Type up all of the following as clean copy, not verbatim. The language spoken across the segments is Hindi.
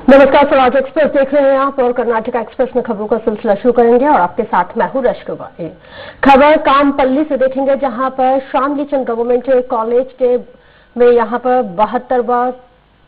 नमस्कार, स्वराज एक्सप्रेस देख रहे हैं आप और कर्नाटक एक्सप्रेस में खबरों का सिलसिला शुरू करेंगे और आपके साथ मैं हूं रश्कवा। खबर कामपल्ली से देखेंगे, जहां पर शामली चंद गवर्नमेंट कॉलेज के में यहां पर 72वां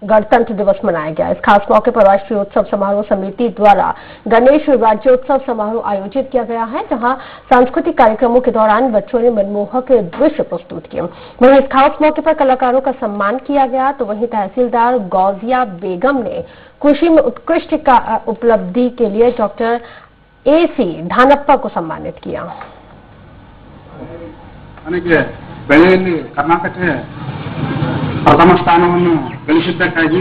गणतंत्र दिवस मनाया गया। इस खास मौके पर राष्ट्रीय उत्सव समारोह समिति द्वारा गणेश राज्योत्सव समारोह आयोजित किया गया है, जहां सांस्कृतिक कार्यक्रमों के दौरान बच्चों ने मनमोहक दृश्य प्रस्तुत किए। वहीं इस खास मौके पर कलाकारों का सम्मान किया गया, तो वहीं तहसीलदार गौजिया बेगम ने कृषि में उत्कृष्ट उपलब्धि के लिए डॉक्टर AC धानप्पा को सम्मानित किया। कर्नाटक प्रथम स्थानವನ್ನು ಗಳಿಸಿದ್ದಕ್ಕಾಗಿ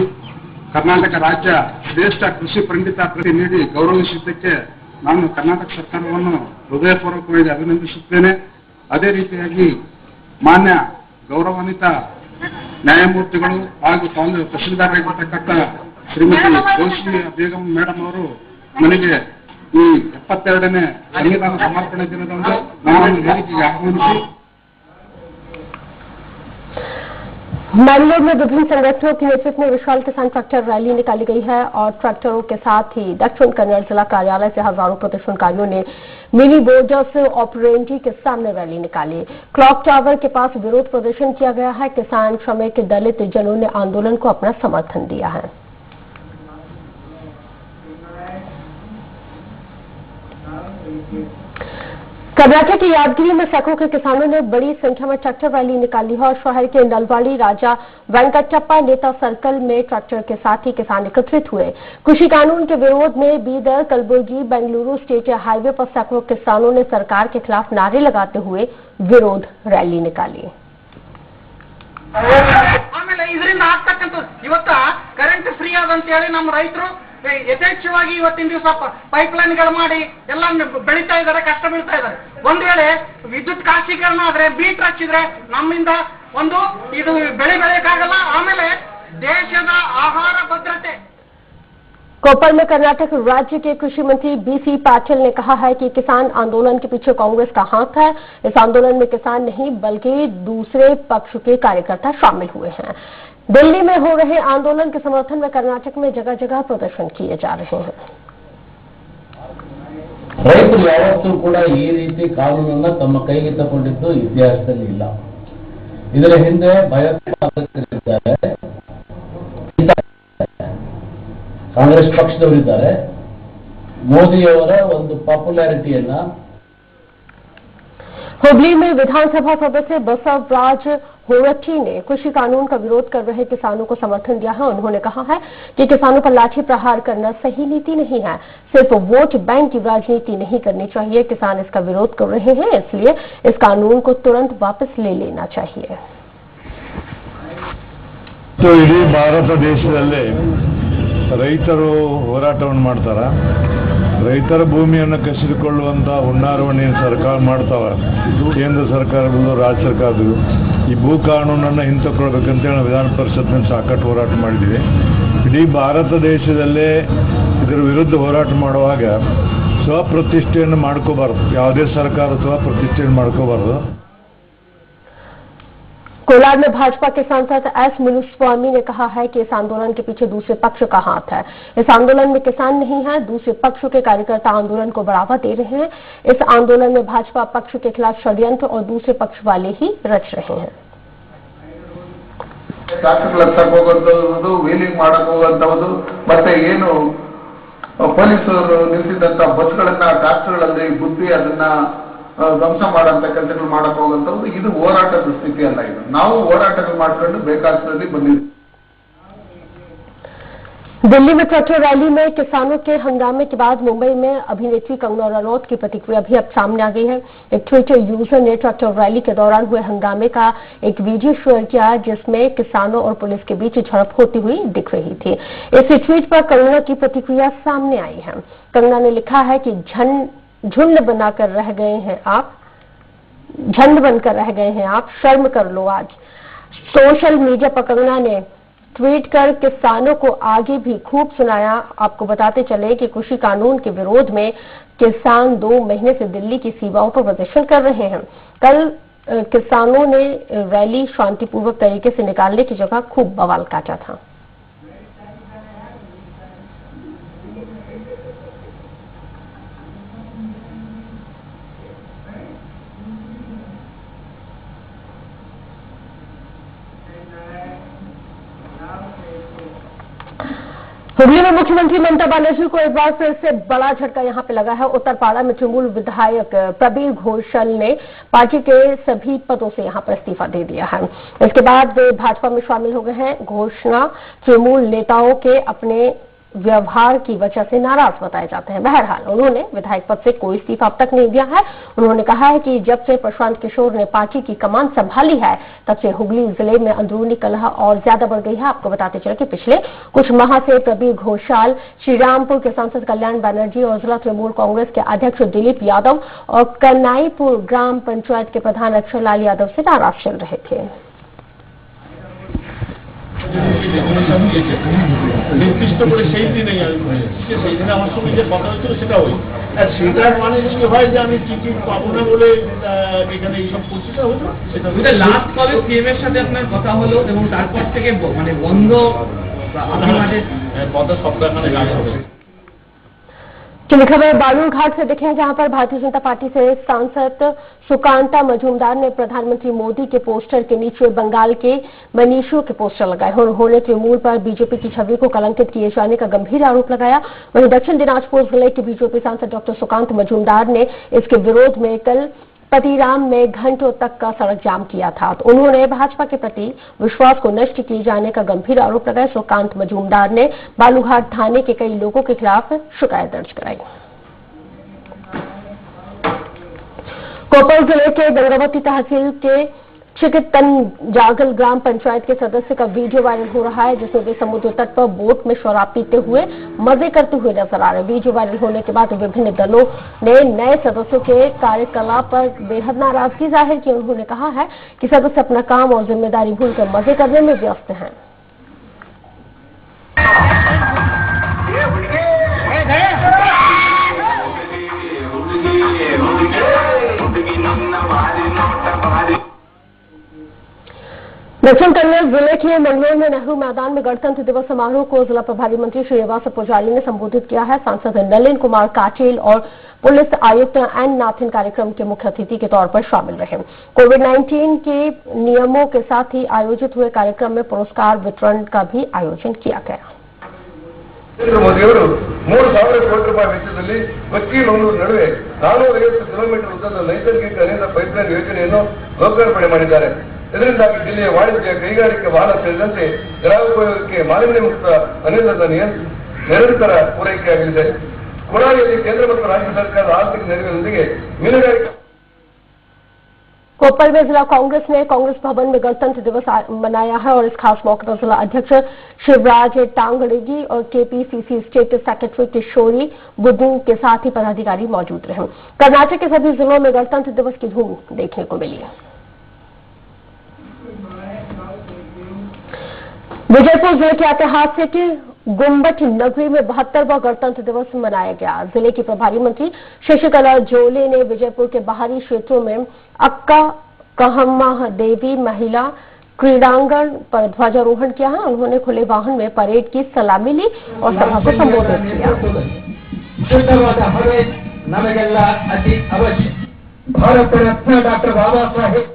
ಕರ್ನಾಟಕ ರಾಜ್ಯ ಶ್ರೇಷ್ಠ ಕೃಷಿ ಪಂಡಿತ ಪ್ರಶಸ್ತಿ ನೀಡಿ ಗೌರವಿಸಿದ್ದಕ್ಕೆ ನಾನು ಕರ್ನಾಟಕ ಸರ್ಕಾರವನ್ನು ಹೃದಯಪೂರ್ವಕವಾಗಿ ಅಭಿನಂದಿಸುತ್ತೇನೆ। ಅದೇ ರೀತಿಯಾಗಿ ಮಾನ್ಯ ಗೌರವಾನ್ವಿತ ನ್ಯಾಯಮೂರ್ತಿಗಳು ಹಾಗೂ ತಹಸೀಲ್ದಾರರಾಗಿರ್ತಕ್ಕಂಥ ಶ್ರೀಮತಿ ಗೌಸಿಯಾ ಬೇಗಂ ಮೇಡಮ್ ಅವರು ನನಗೆ ಈ 72ನೇ ಸಂವಿಧಾನ ಸಮರ್ಪಣೆ ದಿನದಂದು ನನ್ನನ್ನು ವೇದಿಕೆಗೆ ಆಹ್ವಾನಿಸಿ मैंगलोर में विभिन्न संगठनों के नेतृत्व में विशाल किसान ट्रैक्टर रैली निकाली गई है और ट्रैक्टरों के साथ ही दक्षिण कन्नड़ जिला कार्यालय से हजारों प्रदर्शनकारियों ने मिनी बोर्डर्स ऑपरेंटी के सामने रैली निकाली। क्लॉक टावर के पास विरोध प्रदर्शन किया गया है। किसान, श्रमिक, दलित जनों ने आंदोलन को अपना समर्थन दिया है। कर्नाटक के यादगिरी में सैकड़ों के किसानों ने बड़ी संख्या में ट्रैक्टर रैली निकाली है और शहर के नलवाड़ी राजा वेंकटप्पा नेता सर्कल में ट्रैक्टर के साथ ही किसान एकत्रित हुए। कृषि कानून के विरोध में बीदर, कलबुर्गी, बेंगलुरु स्टेट हाईवे पर सैकड़ों किसानों ने सरकार के खिलाफ नारे लगाते हुए विरोध रैली निकाली। ಆಮೇಲೆ ಇದರಿಂದ ಆಗ್ತಕ್ಕಂತ ಇವತ್ತು ಕರೆಂಟ್ ಫ್ರೀ ಆದಂತ ಹೇಳಿ ನಮ್ಮ ರೈತರು ಯಥೇಚ್ಛವಾಗಿ ಇವತ್ತಿನ ದಿವಸ ಪೈಪ್ಲೈನ್ಗಳು ಮಾಡಿ ಎಲ್ಲ ಬೆಳೀತಾ ಇದ್ದಾರೆ, ಕಷ್ಟ ಬೀಳ್ತಾ ಇದ್ದಾರೆ। ಒಂದು ವೇಳೆ ವಿದ್ಯುತ್ ಖಾಸಗೀಕರಣ ಆದ್ರೆ ಬೀಟ್ ಹಚ್ಚಿದ್ರೆ ನಮ್ಮಿಂದ ಒಂದು ಇದು ಬೆಳೆ ಬೆಳೆಯಕ್ಕಾಗಲ್ಲ। ಆಮೇಲೆ ದೇಶದ ಆಹಾರ ಭದ್ರತೆ। कोपल में कर्नाटक राज्य के कृषि मंत्री BC पाटिल ने कहा है कि किसान आंदोलन के पीछे कांग्रेस का हाथ है। इस आंदोलन में किसान नहीं बल्कि दूसरे पक्ष के कार्यकर्ता शामिल हुए हैं। दिल्ली में हो रहे आंदोलन के समर्थन में कर्नाटक में जगह जगह प्रदर्शन किए जा रहे हैं। ರೈತರು ಯಾವತ್ತೂ ಕೂಡ ಈ ರೀತಿ ಕಾನೂನನ್ನ ತಮ್ಮ ಕೈಗೆ ತಗೊಂಡಿದ್ದು ಇತಿಹಾಸದಲ್ಲಿ ಇಲ್ಲ। ಇದರ ಹಿಂದೆ ಭಯೋತ್ಪಾದಕರಿದ್ದಾರೆ, ಕಾಂಗ್ರೆಸ್ ಪಕ್ಷದವರಿದ್ದಾರೆ, ಮೋದಿಯವರ ಒಂದು ಪಾಪ್ಯುಲಾರಿಟಿಯನ್ನ। हुबली में विधानसभा सदस्य बसवराज होरट्टी ने कृषि कानून का विरोध कर रहे किसानों को समर्थन दिया है। उन्होंने कहा है कि किसानों पर लाठी प्रहार करना सही नीति नहीं है, सिर्फ वोट बैंक की राजनीति नहीं करनी चाहिए। किसान इसका विरोध कर रहे हैं, इसलिए इस कानून को तुरंत वापस ले लेना चाहिए। तो इडी भारत देशदल्ली ರೈತರು ಹೋರಾಟವನ್ನು ಮಾಡ್ತಾರೆ। ರೈತರ ಭೂಮಿಯನ್ನು ಕಸಿದುಕೊಳ್ಳುವಂತ ಹುನ್ನಾರವನ್ನು ಸರ್ಕಾರ ಮಾಡ್ತಾವೆ, ಕೇಂದ್ರ ಸರ್ಕಾರಗಳು, ರಾಜ್ಯ ಸರ್ಕಾರಗಳು। ಈ ಭೂ ಕಾನೂನನ್ನು ಹಿಂತಕ್ಕೊಳ್ಬೇಕಂತೇಳಿ ನಾವು ವಿಧಾನ ಪರಿಷತ್ನಲ್ಲಿ ಸಾಕಷ್ಟು ಹೋರಾಟ ಮಾಡಿದ್ದೀವಿ। ಇಡೀ ಭಾರತ ದೇಶದಲ್ಲೇ ಇದರ ವಿರುದ್ಧ ಹೋರಾಟ ಮಾಡುವಾಗ ಸ್ವಪ್ರತಿಷ್ಠೆಯನ್ನು ಮಾಡ್ಕೋಬಾರ್ದು, ಯಾವುದೇ ಸರ್ಕಾರ ಸ್ವಪ್ರತಿಷ್ಠೆಯನ್ನು ಮಾಡ್ಕೋಬಾರ್ದು। कोलार में भाजपा के सांसद S मुनुस्वामी ने कहा है कि इस आंदोलन के पीछे दूसरे पक्ष का हाथ है। इस आंदोलन में किसान नहीं है, दूसरे पक्ष के कार्यकर्ता आंदोलन को बढ़ावा दे रहे हैं। इस आंदोलन में भाजपा पक्ष के खिलाफ षड्यंत्र और दूसरे पक्ष वाले ही रच रहे हैं। ವೀಲಿಂಗ್ ಮಾಡಕ್ ಹೋಗುವಂತದ್ದು ಮತ್ತೆ ಏನು ಪೊಲೀಸರು ನಿಲ್ಲಿಸಿದಂತ ಬಸ್ಗಳನ್ನ ಟ್ರಾಕ್ಟರ್ಗಳಲ್ಲಿ ಗುದ್ದಿ ಅದನ್ನ ಧ್ವಂಸ ಮಾಡುವಂತ ಕೆಲಸಗಳು ಮಾಡಕ್ ಹೋಗುವಂತದ್ದು ಇದು ಹೋರಾಟದ ಸ್ಥಿತಿ ಅಲ್ಲ। ಇದು ನಾವು ಹೋರಾಟಗಳು ಮಾಡ್ಕೊಂಡು ಬೇಕಾದಲ್ಲಿ ಬಂದಿದ್ದೀವಿ। दिल्ली में ट्रैक्टर रैली में किसानों के हंगामे के बाद मुंबई में अभिनेत्री कंगना रनौत की प्रतिक्रिया भी अब सामने आ गई है। एक ट्विटर यूजर ने ट्रैक्टर रैली के दौरान हुए हंगामे का एक वीडियो शेयर किया, जिसमें किसानों और पुलिस के बीच झड़प होती हुई दिख रही थी। इस ट्वीट पर कंगना की प्रतिक्रिया सामने आई है। कंगना ने लिखा है कि झुंड बनाकर रह गए हैं आप, झंड बनकर रह गए हैं आप, शर्म कर लो आज। सोशल मीडिया पर कंगना ने ट्वीट कर किसानों को आगे भी खूब सुनाया। आपको बताते चले कि कृषि कानून के विरोध में किसान 2 महीने से दिल्ली की सीमाओं पर प्रदर्शन कर रहे हैं। कल किसानों ने रैली शांतिपूर्वक तरीके से निकालने की जगह खूब बवाल काटा था। हुगली में मुख्यमंत्री ममता बनर्जी को एक बार फिर से बड़ा झटका यहां पे लगा है। उत्तरपाड़ा में तृणमूल विधायक प्रबीर घोषाल ने पार्टी के सभी पदों से यहां पर इस्तीफा दे दिया है। इसके बाद वे भाजपा में शामिल हो गए हैं। घोषणा तृणमूल नेताओं के अपने व्यवहार की वजह से नाराज बताए जाते हैं। बहरहाल उन्होंने विधायक पद से कोई इस्तीफा अब तक नहीं दिया है। उन्होंने कहा है कि जब से प्रशांत किशोर ने पार्टी की कमान संभाली है तब से हुगली जिले में अंदरूनी कलह और ज्यादा बढ़ गई है। आपको बताते चले कि पिछले कुछ माह से प्रबीर घोषाल श्रीरामपुर के सांसद कल्याण बनर्जी और जिला तृणमूल कांग्रेस के अध्यक्ष दिलीप यादव और कन्नाईपुर ग्राम पंचायत के प्रधान अक्षर लाल यादव से नाराज चल रहे थे। নির্দিষ্ট করে সেই দিনেই সেই দিনে আমার সঙ্গে যে কথা হয়েছিল সেটা ওই সেটার মানে যদি হয় যে আমি টিকিট পাবো না বলে এখানে এইসব করছিটা হতো সেটা লাস্ট কবে সিএম এর সাথে আপনার কথা হলো এবং তারপর থেকে মানে বন্ধ কথা সপ্তাহখানেক আগে হবে। चलिए खबर बालूरघाट से देखें, जहां पर भारतीय जनता पार्टी से सांसद सुकांता मजूमदार ने प्रधानमंत्री मोदी के पोस्टर के नीचे बंगाल के मनीषों के पोस्टर लगाए। उन्होंने तृणमूल पर बीजेपी की छवि को कलंकित किए जाने का गंभीर आरोप लगाया। वहीं दक्षिण दिनाजपुर जिले के बीजेपी सांसद डॉक्टर सुकांत मजूमदार ने इसके विरोध में कल पतिराम में घंटों तक का सड़क जाम किया था। तो उन्होंने भाजपा के प्रति विश्वास को नष्ट किए जाने का गंभीर आरोप लगाया। सुकांत मजूमदार ने बालूघाट थाने के कई लोगों के खिलाफ शिकायत दर्ज कराई। कोपल जिले के गंगावती तहसील के चिकितन जागल ग्राम पंचायत के सदस्य का वीडियो वायरल हो रहा है, जिसमें वे समुद्र तट पर बोट में शराब पीते हुए मजे करते हुए नजर आ रहे हैं। वीडियो वायरल होने के बाद विभिन्न दलों ने नए सदस्यों के कार्यकलाप पर बेहद नाराजगी जाहिर की। उन्होंने कहा है कि सदस्य अपना काम और जिम्मेदारी भूलकर मजे करने में व्यस्त हैं। दक्षिण कन्नौज जिले के मंगलोर में नेहरू मैदान में गणतंत्र दिवस समारोह को जिला प्रभारी मंत्री श्रीनिवास पुजारी ने संबोधित किया है। सांसद नलिन कुमार काटेल और पुलिस आयुक्त एन नाथिन कार्यक्रम के मुख्य अतिथि के तौर पर शामिल रहे। कोविड-19 के नियमों के साथ ही आयोजित हुए कार्यक्रम में पुरस्कार वितरण का भी आयोजन किया गया। नरेंद्र मोदियವರು 3,000 ಕೋಟಿ ರೂಪಾಯಿ ವೆಚ್ಚದಲ್ಲಿ ಕೊಚ್ಚಿ ಮಂಗಳೂರು ನಡುವೆ 450 ಕಿಲೋಮೀಟರ್ ಉದ್ದದ ನೈಸರ್ಗಿಕ ಅನಿಲ ಪೈಪ್ಲೈನ್ ಯೋಜನೆಯನ್ನು ಲೋಕಾರ್ಪಣೆ ಮಾಡಿದ್ದಾರೆ। ಇದರಿಂದಾಗಿ ಜಿಲ್ಲೆಯ ವಾಣಿಜ್ಯ, ಕೈಗಾರಿಕೆ, ವಾಹನ ಸೇರಿದಂತೆ ಗ್ರಾಹಕೋಪಯೋಗಕ್ಕೆ ಮಾಲಿನ್ಯ ಮುಕ್ತ ಅನಿಲದ ನಿರಂತರ ಪೂರೈಕೆಯಾಗಲಿದೆ। ಕೊಡಾಲಿಯಲ್ಲಿ ಕೇಂದ್ರ ಮತ್ತು ರಾಜ್ಯ ಸರ್ಕಾರದ ಆರ್ಥಿಕ ನೆರವಿನೊಂದಿಗೆ ಮೀನುಗಾರಿಕೆ। कोपल में जिला कांग्रेस ने कांग्रेस भवन में गणतंत्र दिवस मनाया है और इस खास मौके पर जिला अध्यक्ष शिवराज टांगड़गी और केपीसीसी स्टेट सेक्रेटरी किशोरी बुद्धू के साथ ही पदाधिकारी मौजूद रहे। कर्नाटक के सभी जिलों में गणतंत्र दिवस की धूम देखने को मिली है। विजयपुर जिले के ऐतिहासिक गुम्बट नगरी में 72वां गणतंत्र दिवस मनाया गया। जिले की प्रभारी मंत्री शशिकला जोले ने विजयपुर के बाहरी क्षेत्रों में अक्का कहम्मा देवी महिला क्रीड़ांगण पर ध्वजारोहण किया है। उन्होंने खुले वाहन में परेड की सलामी ली और सभा को संबोधित किया। भारत रत्न डॉक्टर बाबा साहेब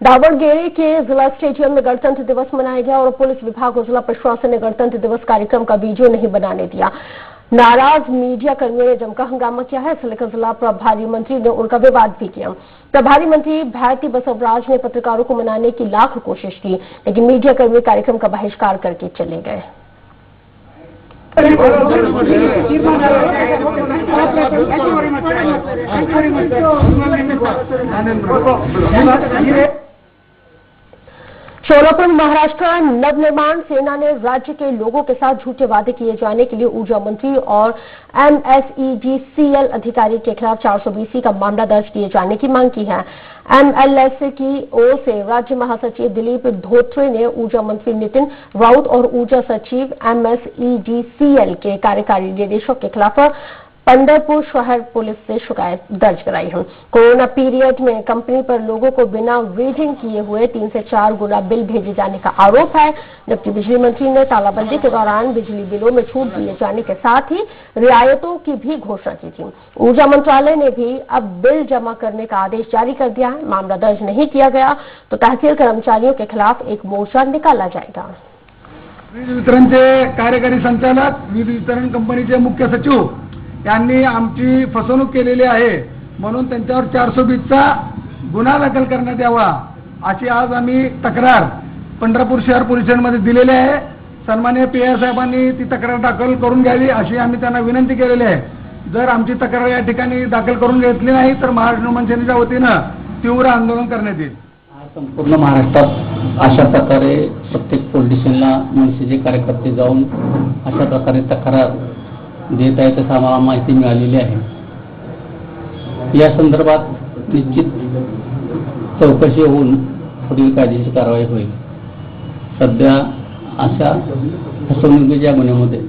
दावणगेरे के जिला स्टेडियम में गणतंत्र दिवस मनाया गया और पुलिस विभाग और जिला प्रशासन ने गणतंत्र दिवस कार्यक्रम का वीडियो नहीं बनाने दिया। नाराज मीडिया कर्मियों ने जमकर हंगामा किया है। इससे लेकर जिला प्रभारी मंत्री ने उनका विवाद भी किया। प्रभारी मंत्री भारती बसवराज ने पत्रकारों को मनाने की लाख कोशिश की, लेकिन मीडिया कर्मी कार्यक्रम का बहिष्कार करके चले गए। शोलापुर महाराष्ट्र नवनिर्माण सेना ने राज्य के लोगों के साथ झूठे वादे किए जाने के लिए ऊर्जा मंत्री और MSEDCL अधिकारी के खिलाफ 420 का मामला दर्ज किए जाने की मांग की है। MLS की ओर से राज्य महासचिव दिलीप धोत्रे ने ऊर्जा मंत्री नितिन राउत और ऊर्जा सचिव MSEDCL के कार्यकारी निदेशक के खिलाफ पंढरपुर शहर पुलिस से शिकायत दर्ज कराई है। कोरोना पीरियड में कंपनी पर लोगों को बिना रीडिंग किए हुए 3 से 4 गुना बिल भेजे जाने का आरोप है, जबकि बिजली मंत्री ने तालाबंदी के दौरान बिजली बिलों में छूट दिए जाने के साथ ही रियायतों की भी घोषणा की थी। ऊर्जा मंत्रालय ने भी अब बिल जमा करने का आदेश जारी कर दिया है। मामला दर्ज नहीं किया गया तो तहसील कर्मचारियों के खिलाफ एक मोर्चा निकाला जाएगा। वीज वितरणचे कार्यकारी संचालक, वीज वितरण कंपनीचे मुख्य सचिव यांनी आमची फसवणूक केलेली आहे म्हणून त्यांच्यावर 420चा गुन्हा दाखल करण्यात यावा अशी आज आम्ही तक्रार पंढरपूर शहर पोलीस स्टेशनमध्ये दिलेली आहे. सन्माननीय पी.आय. साहेबांनी ती तक्रार दाखल करून घ्यावी अशी आम्ही त्यांना विनंती केलेली आहे. जर आमची तक्रार या ठिकाणी दाखल करून घेतली नाही तर महाराष्ट्र नवमन सेनेच्या वतीनं तीव्र आंदोलन करण्यात येईल. संपूर्ण महाराष्ट्रात अशा प्रकारे प्रत्येक पोलीस स्टेशनला मनसेचे कार्यकर्ते जाऊन अशा प्रकारे तक्रार देत आहेत असं आम्हाला माहिती मिळालेली आहे. या संदर्भात निश्चित चौकशी होऊन पुढील कायदेशीर कारवाई होईल. सध्या अशा फसवणुकीच्या गुन्ह्यामध्ये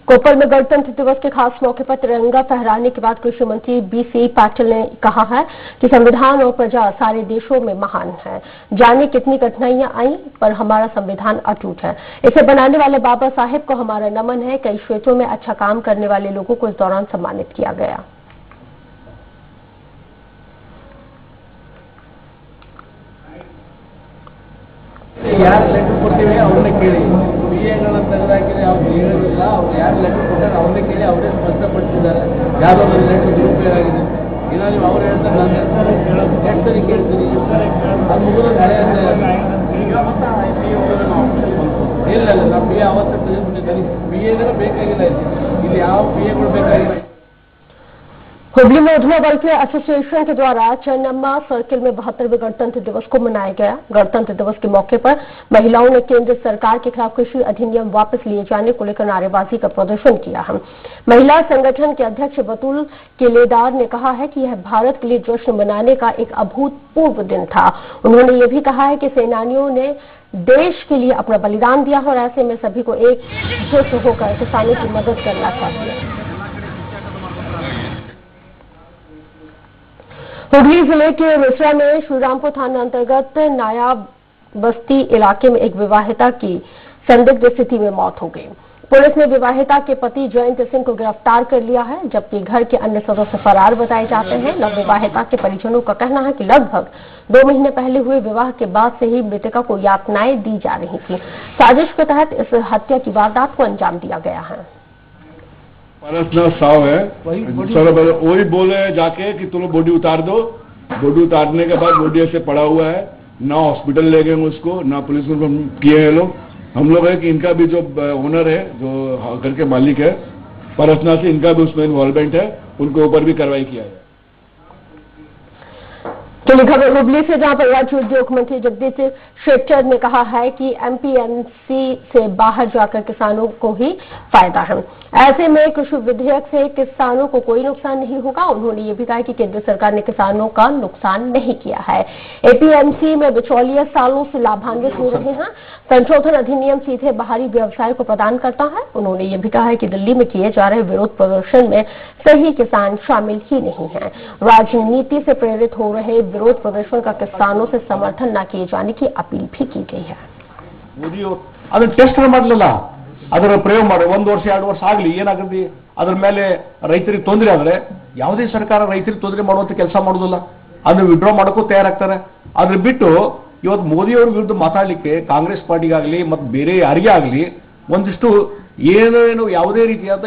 कोपल में गणतंत्र दिवस के खास मौके पर तिरंगा फहराने के बाद कृषि मंत्री बी.सी. पाटिल ने कहा है कि संविधान और प्रजा सारे देशों में महान है. जाने कितनी कठिनाइयां आई पर हमारा संविधान अटूट है. इसे बनाने वाले बाबा साहेब को हमारा नमन है. कई क्षेत्रों में अच्छा काम करने वाले लोगों को इस दौरान सम्मानित किया गया. ಯಾರು ಲೆಟರ್ ಕೊಡ್ತೀವಿ ಅವ್ರನ್ನೇ ಕೇಳಿ. PA ತೆಗೆದಾಕಿದ್ರೆ ಅವ್ರು ಹೇಳೋದಿಲ್ಲ. ಅವ್ರು ಯಾರು ಲೆಟರ್ ಕೊಟ್ಟಾರೆ ಅವ್ರನ್ನೇ ಕೇಳಿ, ಅವರೇ ಸ್ಪಷ್ಟಪಡಿಸಿದ್ದಾರೆ ಯಾವುದೋ ಒಂದು ಲೆಟರ್ ದುರುಪಯೋಗ ಆಗಿದೆ. ಏನಾದ್ರು ಅವ್ರು ಹೇಳ್ತಾರೆ ನಾನು ಎಷ್ಟು ಸರಿ ಕೇಳ್ತೀನಿ ಅದು ಮುಗಿದ ಹಳೆಯ ಇಲ್ಲ ನಾವು PA ಅವತ್ತು ತೆಗೆದುಬಿಟ್ಟಿದ್ದಾರೆ. PA ಬೇಕಾಗಿಲ್ಲ ಇಲ್ಲಿ ಯಾವ PAಗಳು ಬೇಕಾಗಿಲ್ಲ. हुबली में उधमा वेलफेयर एसोसिएशन के द्वारा चन्नम्मा सर्किल में 72वें गणतंत्र दिवस को मनाया गया. गणतंत्र दिवस के मौके पर महिलाओं ने केंद्र सरकार के खिलाफ कृषि अधिनियम वापस लिए जाने को लेकर नारेबाजी का प्रदर्शन किया है. महिला संगठन के अध्यक्ष बतुल केलेदार ने कहा है कि यह भारत के लिए जश्न मनाने का एक अभूतपूर्व दिन था. उन्होंने ये भी कहा है कि सेनानियों ने देश के लिए अपना बलिदान दिया और ऐसे में सभी को एकजुट होकर किसानों की मदद करना चाहिए. हुगली जिले के मिश्रा में श्रीरामपुर थाना अंतर्गत नायाब बस्ती इलाके में एक विवाहिता की संदिग्ध स्थिति में मौत हो गई. पुलिस ने विवाहिता के पति जयंत सिंह को गिरफ्तार कर लिया है जबकि घर के अन्य सदस्य फरार बताए जाते हैं. नवविवाहिता के परिजनों का कहना है कि लगभग 2 महीने पहले हुए विवाह के बाद से ही मृतका को यातनाएं दी जा रही थी. साजिश के तहत इस हत्या की वारदात को अंजाम दिया गया है. पर्सनल साव है सर, वही बोले जाके कि तुम बॉडी उतार दो. बॉडी उतारने के बाद बॉडी ऐसे पड़ा हुआ है, ना हॉस्पिटल ले गए उसको, ना पुलिस को किए हैं लोग. हम लोग है कि इनका भी जो ओनर है, जो घर के मालिक है पर्सनल से, इनका भी उसमें इन्वॉल्वमेंट है, उनके ऊपर भी कार्रवाई किया है. चलिए खबर हुबली से, जहां पर राज्य उद्योग मंत्री जगदीश शेट्टर ने कहा है कि एमपीएमसी से बाहर जाकर किसानों को ही फायदा है. ऐसे में कृषि विधेयक से किसानों को कोई नुकसान नहीं होगा. उन्होंने ये भी कहा कि केंद्र सरकार ने किसानों का नुकसान नहीं किया है. एपीएमसी में बिचौलिया सालों से लाभान्वित हो रहे हैं. संशोधन अधिनियम सीधे बाहरी व्यवसाय को प्रदान करता है. उन्होंने ये भी कहा है कि दिल्ली में किए जा रहे विरोध प्रदर्शन में सही किसान शामिल ही नहीं है. राजनीति से प्रेरित हो रहे विरोध प्रदर्शन का किसानों से समर्थन न किए जाने की अपील भी की गई है. ಅದನ್ನ ಟೆಸ್ಟ್ ಮಾಡಲಿಲ್ಲ, ಅದರ ಪ್ರಯೋಗ ಮಾಡಿ 1 ವರ್ಷ 2 ವರ್ಷ ಆಗಲಿ, ಏನಾಗುತ್ತೆ ಅದರ ಮೇಲೆ ರೈತರಿಗೆ ತೊಂದರೆ ಆದರೆ ಯಾವುದೇ ಸರ್ಕಾರ ರೈತರಿಗೆ ತೊಂದರೆ ಮಾಡುವಂತ ಕೆಲಸ ಮಾಡೋದಿಲ್ಲ. ಅದನ್ನ ವಿಡ್ರಾ ಮಾಡೋಕ್ಕೂ ತಯಾರಾಗ್ತಾರೆ. ಅದ್ರ ಬಿಟ್ಟು ಇವತ್ತು ಮೋದಿಯವರ ವಿರುದ್ಧ ಮಾತಾಡಲಿಕ್ಕೆ ಕಾಂಗ್ರೆಸ್ ಪಾರ್ಟಿಗಾಗಲಿ ಮತ್ತು ಬೇರೆ ಯಾರಿಗೇ ಆಗಲಿ ಒಂದಿಷ್ಟು ಏನೇನು ಯಾವುದೇ ರೀತಿಯಾದ.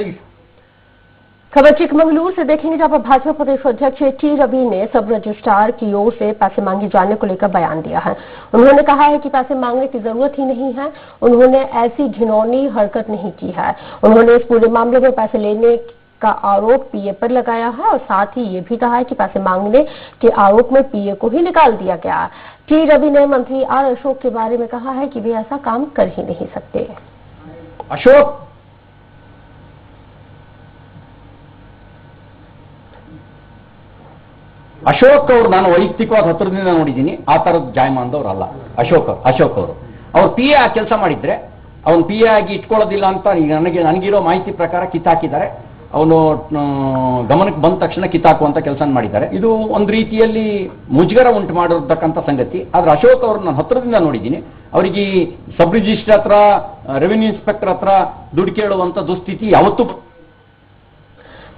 खबर चिकमंगलूर से देखेंगे, जहां पर भाजपा प्रदेश अध्यक्ष टी रवि ने सब रजिस्ट्रार की ओर से पैसे मांगे जाने को लेकर बयान दिया है. उन्होंने कहा है कि पैसे मांगने की जरूरत ही नहीं है. उन्होंने ऐसी घिनौनी हरकत नहीं की है. उन्होंने इस पूरे मामले में पैसे लेने का आरोप पीए पर लगाया है और साथ ही ये भी कहा है कि पैसे मांगने के आरोप में पीए को ही निकाल दिया गया. टी रवि ने मंत्री आर अशोक के बारे में कहा है कि वे ऐसा काम कर ही नहीं सकते. ಅಶೋಕ್ ಅವರು ನಾನು ವೈಯಕ್ತಿಕವಾಗಿ ಹತ್ತಿರದಿಂದ ನೋಡಿದ್ದೀನಿ. ಆ ಥರದ ಜಾಯಮಾನದವರಲ್ಲ ಅಶೋಕ್ ಅವರು. ಅವ್ರು PA ಆ ಕೆಲಸ ಮಾಡಿದ್ರೆ ಅವನು PA ಆಗಿ ಇಟ್ಕೊಳ್ಳೋದಿಲ್ಲ ಅಂತ ಈಗ ನನಗಿರೋ ಮಾಹಿತಿ ಪ್ರಕಾರ ಕಿತ್ತಾಕಿದ್ದಾರೆ. ಅವನು ಗಮನಕ್ಕೆ ಬಂದ ತಕ್ಷಣ ಕಿತ್ತಾಕುವಂತ ಕೆಲಸ ಮಾಡಿದ್ದಾರೆ. ಇದು ಒಂದು ರೀತಿಯಲ್ಲಿ ಮುಜುಗರ ಉಂಟು ಮಾಡಿರ್ತಕ್ಕಂಥ ಸಂಗತಿ. ಆದ್ರೆ ಅಶೋಕ್ ಅವರು ನಾನು ಹತ್ತಿರದಿಂದ ನೋಡಿದ್ದೀನಿ. ಅವರಿಗೆ ಸಬ್ ರಿಜಿಸ್ಟ್ರಾರ್ ಹತ್ರ, ರೆವಿನ್ಯೂ ಇನ್ಸ್ಪೆಕ್ಟರ್ ಹತ್ರ ದುಡ್ಡು ಕೇಳುವಂತ ದುಸ್ಥಿತಿ ಯಾವತ್ತೂ.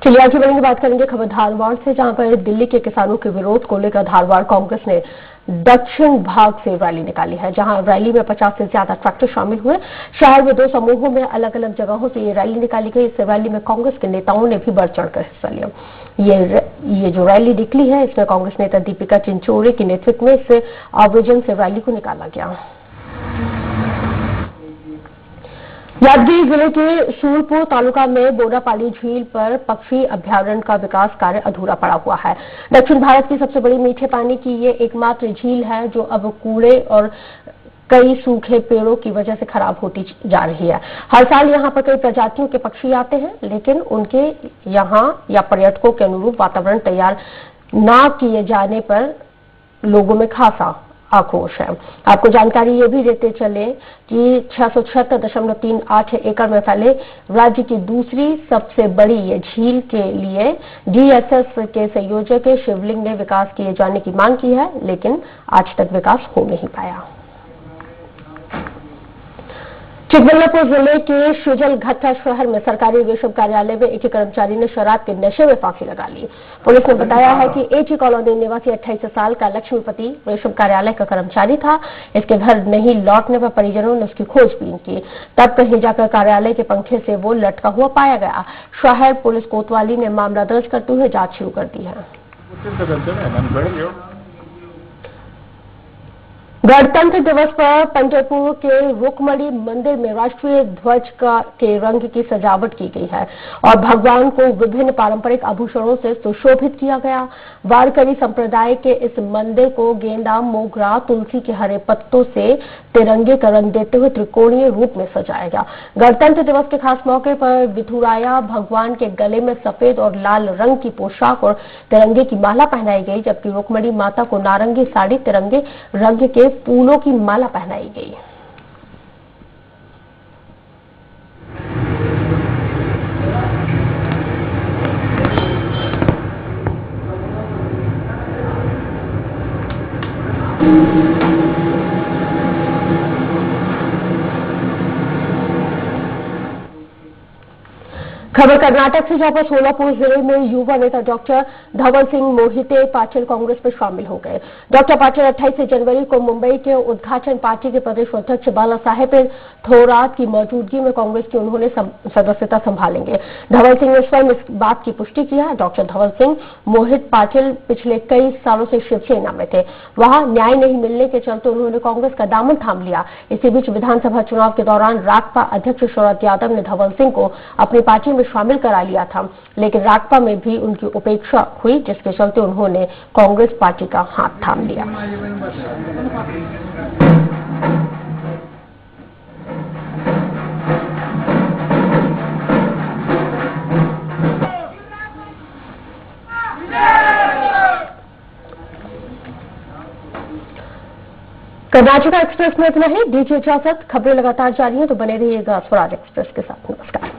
चलिए आगे बढ़ेंगे, बात करेंगे खबर धारवाड़ से, जहां पर दिल्ली के किसानों के विरोध को लेकर धारवाड़ कांग्रेस ने दक्षिण भाग से रैली निकाली है, जहां रैली में 50 से ज्यादा ट्रैक्टर शामिल हुए। शहर में 2 समूहों में अलग अलग जगहों से ये रैली निकाली गई। इस रैली में कांग्रेस के नेताओं ने भी बढ़ चढ़कर हिस्सा लिया। ये जो रैली निकली है, इसमें कांग्रेस नेता दीपिका चिंचोरे के नेतृत्व में इस आयोजन से रैली को निकाला गया। यादगिरी जिले के सूरपुर तालुका में बोरापाली झील पर पक्षी अभ्यारण्य का विकास कार्य अधूरा पड़ा हुआ है। दक्षिण भारत की सबसे बड़ी मीठे पानी की ये एकमात्र झील है जो अब कूड़े और कई सूखे पेड़ों की वजह से खराब होती जा रही है। हर साल यहाँ पर कई प्रजातियों के पक्षी आते हैं, लेकिन उनके यहाँ या पर्यटकों के अनुरूप वातावरण तैयार न किए जाने पर लोगों में खासा आक्रोश है। आपको जानकारी ये भी देते चले कि 676.38 एकड़ में फैले राज्य की दूसरी सबसे बड़ी ये झील के लिए डीएसएस के संयोजक शिवलिंग ने विकास किए जाने की मांग की है, लेकिन आज तक विकास हो नहीं पाया। चिकबल्लापुर जिले के शुजलघट्टा शहर में सरकारी रेशम कार्यालय में एक कर्मचारी ने शराब के नशे में फांसी लगा ली। पुलिस ने बताया है कि एटी कॉलोनी निवासी 28 साल का लक्ष्मीपति रेशम कार्यालय का कर्मचारी था। इसके घर नहीं लौटने पर परिजनों ने उसकी खोजबीन की, तब कहीं जाकर कार्यालय के पंखे से वो लटका हुआ पाया गया। शहर पुलिस कोतवाली ने मामला दर्ज करते हुए जांच शुरू कर दी है। गणतंत्र दिवस पर पंढरपुर के रुकमणी मंदिर में राष्ट्रीय ध्वज के रंग की सजावट की गई है और भगवान को विभिन्न पारंपरिक आभूषणों से सुशोभित किया गया। वारकरी संप्रदाय के इस मंदिर को गेंदा, मोगरा, तुलसी के हरे पत्तों से तिरंगे का रंग देते हुए त्रिकोणीय रूप में सजाया गया। गणतंत्र दिवस के खास मौके पर विठुराया भगवान के गले में सफेद और लाल रंग की पोशाक और तिरंगे की माला पहनाई गई, जबकि रुकमणी माता को नारंगी साड़ी, तिरंगे रंग के फूलों की माला पहनाई गई। खबर कर्नाटक से, जहां पर सोलापुर जिले में युवा नेता डॉक्टर धवल सिंह मोहिते पाटिल कांग्रेस में शामिल हो गए। डॉक्टर पाटिल 28 जनवरी को मुंबई के उद्घाटन पार्टी के प्रदेश अध्यक्ष बाला साहेब थोरात की मौजूदगी में कांग्रेस की उन्होंने सदस्यता संभालेंगे। धवल सिंह ने स्वयं इस बात की पुष्टि की है। डॉक्टर धवल सिंह मोहित पाटिल पिछले कई सालों से शिवसेना में थे। वहां न्याय नहीं मिलने के चलते उन्होंने कांग्रेस का दामन थाम लिया। इसी बीच विधानसभा चुनाव के दौरान राकपा अध्यक्ष शरद यादव ने धवल सिंह को अपनी पार्टी में शामिल करा लिया था, लेकिन राकपा में भी उनकी उपेक्षा हुई, जिसके चलते उन्होंने कांग्रेस पार्टी का हाथ थाम लिया। कर्नाटक एक्सप्रेस में इतना ही। दीजिए इजाजत। खबरें लगातार जारी हैं, तो बने रहिएगा स्वराज एक्सप्रेस के साथ। नमस्कार।